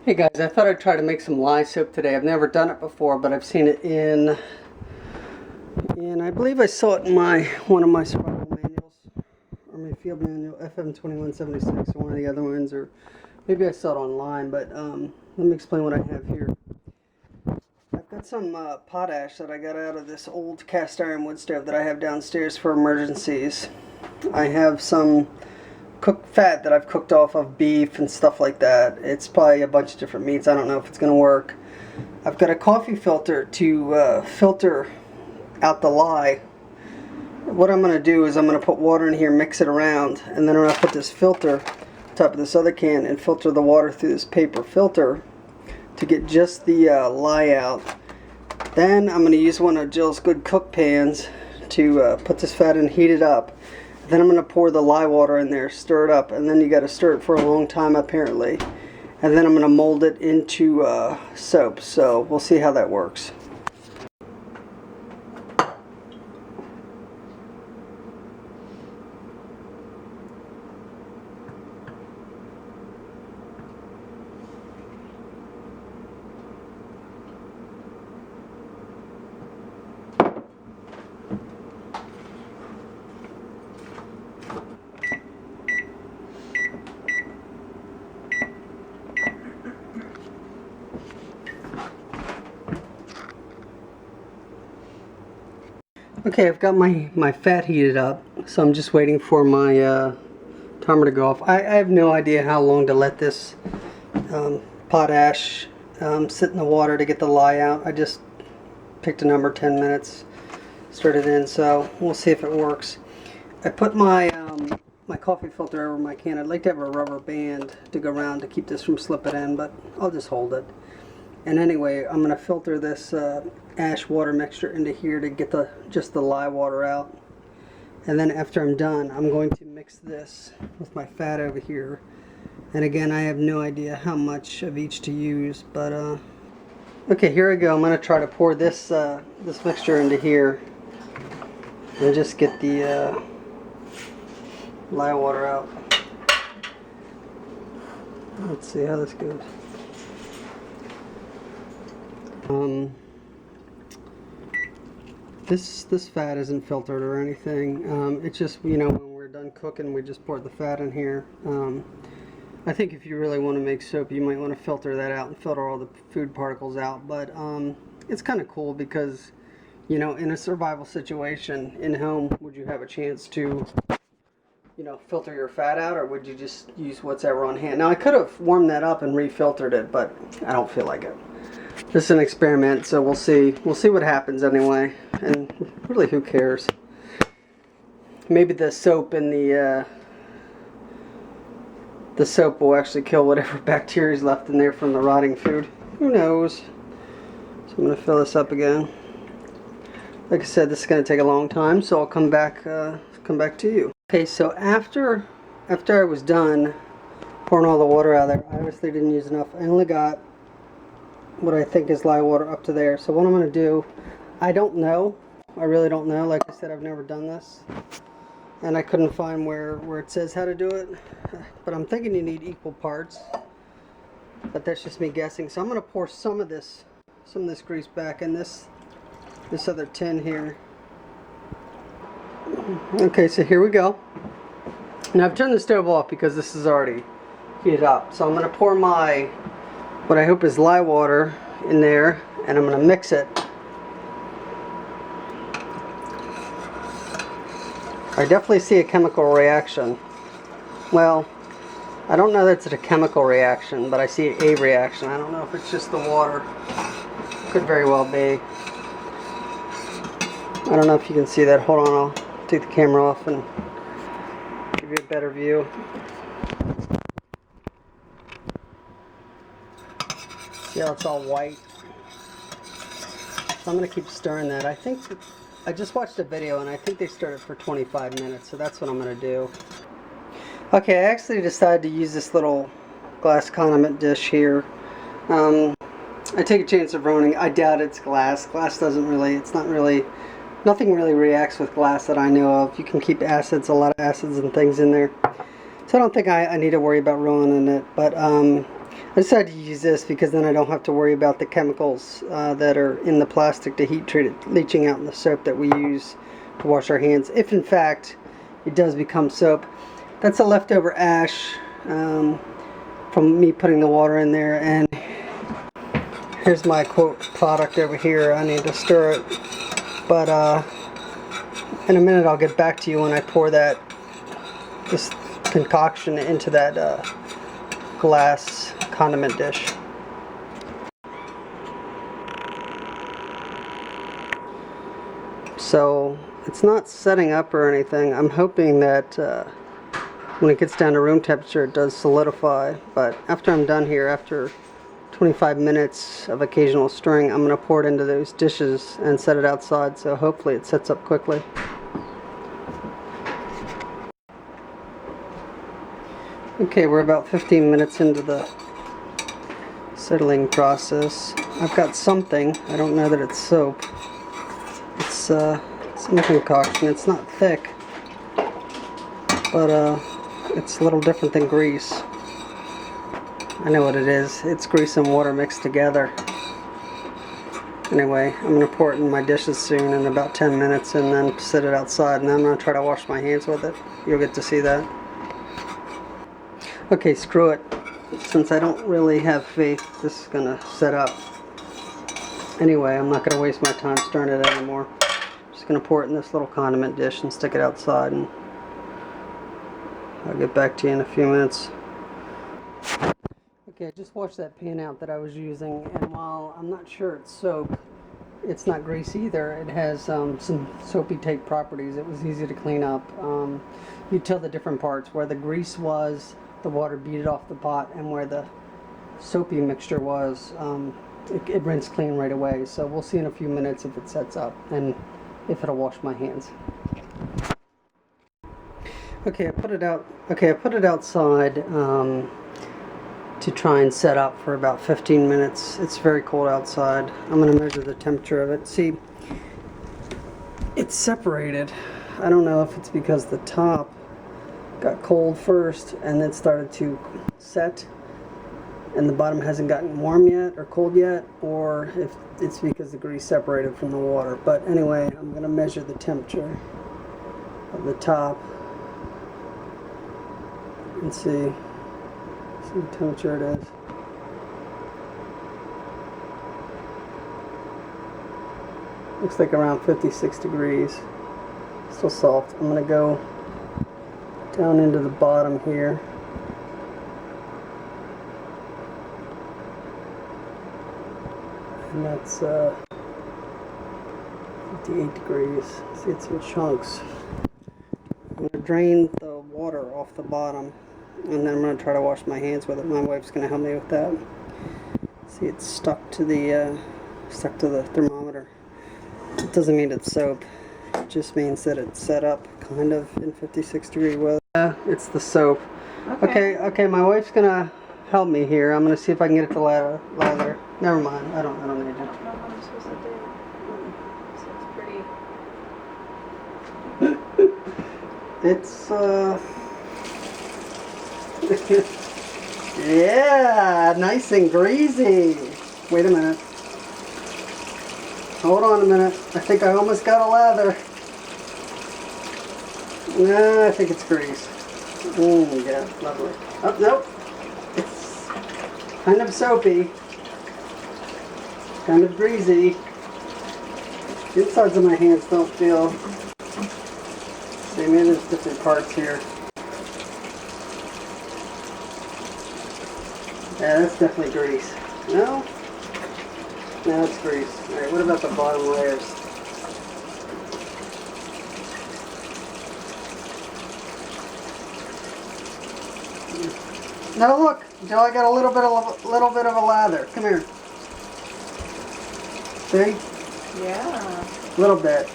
Hey guys, I thought I'd try to make some lye soap today. I've never done it before, but I've seen it in I believe I saw it in one of my survival manuals, or my field manual, FM 2176, or one of the other ones, or maybe I saw it online. But let me explain what I have here. I've got some potash that I got out of this old cast iron wood stove that I have downstairs for emergencies. I have some cooked fat that I've cooked off of beef and stuff like that. It's probably a bunch of different meats. I don't know if it's going to work. I've got a coffee filter to filter out the lye. What I'm going to do is I'm going to put water in here, mix it around, and then I'm going to put this filter on top of this other can and filter the water through this paper filter to get just the lye out. Then I'm going to use one of Jill's Good Cook pans to put this fat in, heat it up. Then I'm going to pour the lye water in there, stir it up, and then you got to stir it for a long time apparently. And then I'm going to mold it into soap. So we'll see how that works. Okay, I've got my fat heated up, so I'm just waiting for my timer to go off. I have no idea how long to let this potash sit in the water to get the lye out. I just picked a number, 10 minutes, stirred it in, so we'll see if it works. I put my my coffee filter over my can. I'd like to have a rubber band to go around to keep this from slipping in, but I'll just hold it. And anyway, I'm going to filter this ash water mixture into here to get just the lye water out. And then after I'm done, I'm going to mix this with my fat over here. And again, I have no idea how much of each to use, but okay, here I go. I'm going to try to pour this this mixture into here and just get the lye water out. Let's see how this goes. This fat isn't filtered or anything. It's just, you know, when we're done cooking, we just pour the fat in here. I think if you really want to make soap, you might want to filter that out and filter all the food particles out. But it's kind of cool because, you know, in a survival situation in home, would you have a chance to, you know, filter your fat out, or would you just use whatever on hand? Now, I could have warmed that up and refiltered it, but I don't feel like it. This is an experiment, so we'll see what happens anyway, and really, who cares? Maybe the soap in the soap will actually kill whatever bacteria is left in there from the rotting food. Who knows? So I'm going to fill this up again. Like I said, this is going to take a long time, so I'll come back to you. Okay, so after I was done pouring all the water out of there, I obviously didn't use enough. I only got what I think is lye water up to there. So what I'm going to do, I don't know. I really don't know. Like I said, I've never done this. And I couldn't find where it says how to do it. But I'm thinking you need equal parts. But that's just me guessing. So I'm going to pour some of this grease back in this other tin here. Okay, so here we go. Now I've turned the stove off because this is already heated up. So I'm going to pour my what I hope is lye water in there, and I'm going to mix it. I definitely see a chemical reaction. Well, I don't know that it's a chemical reaction, but I see a reaction. I don't know if it's just the water. Could very well be. I don't know if you can see that. Hold on, I'll take the camera off and give you a better view. See how it's all white? So I'm going to keep stirring that. I think I just watched a video and I think they stirred it for 25 minutes, so that's what I'm going to do. Okay, I actually decided to use this little glass condiment dish here. I take a chance of ruining. I doubt it's glass. Glass doesn't really, it's not really, nothing really reacts with glass that I know of. You can keep acids, a lot of acids and things in there. So I don't think I need to worry about ruining it. But I decided to use this because then I don't have to worry about the chemicals that are in the plastic to heat treat it leaching out in the soap that we use to wash our hands, if in fact it does become soap. That's a leftover ash from me putting the water in there, and here's my quote product over here. I need to stir it, but in a minute I'll get back to you when I pour this concoction into that glass condiment dish. So it's not setting up or anything. I'm hoping that when it gets down to room temperature it does solidify, but after I'm done here, after 25 minutes of occasional stirring, I'm going to pour it into those dishes and set it outside, so hopefully it sets up quickly. Okay, we're about 15 minutes into the settling process. I've got something. I don't know that it's soap. It's some concoction. It's not thick, but it's a little different than grease. I know what it is. It's grease and water mixed together. Anyway, I'm going to pour it in my dishes soon in about 10 minutes and then set it outside, and then I'm going to try to wash my hands with it. You'll get to see that. Okay, screw it. Since I don't really have faith this is going to set up. Anyway, I'm not going to waste my time stirring it anymore. I'm just going to pour it in this little condiment dish and stick it outside, and I'll get back to you in a few minutes. Okay, I just washed that pan out that I was using, and while I'm not sure it's soap, it's not grease either. It has some soapy tape properties. It was easy to clean up. You tell the different parts. Where the grease was, the water beat it off the pot, and where the soapy mixture was, it rinsed clean right away. So we'll see in a few minutes if it sets up and if it'll wash my hands. Okay, I put it out. Okay, I put it outside to try and set up for about 15 minutes. It's very cold outside. I'm going to measure the temperature of it. See, it's separated. I don't know if it's because the top got cold first and then started to set and the bottom hasn't gotten warm yet or cold yet, or if it's because the grease separated from the water. But anyway, I'm going to measure the temperature of the top and see what temperature it is. Looks like around 56 degrees. Still soft. I'm going to go down into the bottom here. And that's 58 degrees. See, it's in chunks. I'm going to drain the water off the bottom, and then I'm going to try to wash my hands with it. My wife's going to help me with that. See, it's stuck to the thermometer. It doesn't mean it's soap. It just means that it's set up kind of in 56 degree weather. It's the soap. Okay, my wife's going to help me here. I'm going to see if I can get it to lather. Never mind. I don't need to. I don't know what I'm supposed to do. It's pretty. Yeah, nice and greasy. Wait a minute. Hold on a minute. I think I almost got a lather. No, I think it's grease. Yeah, lovely. Oh, nope. It's kind of soapy. Kind of greasy. The insides of my hands don't feel. See, maybe there's different parts here. Yeah, that's definitely grease. No? No, it's grease. Alright, what about the bottom layers? Now look, Joe, I got a little bit of a lather. Come here. See? Yeah. A little bit.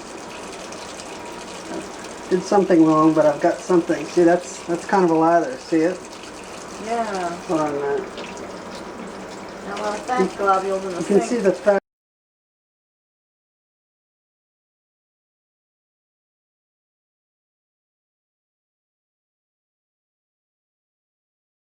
Did something wrong, but I've got something. See, that's kind of a lather. See it? Yeah. Hold on a minute. Now, a lot of fat globules in the You can sink. see the fat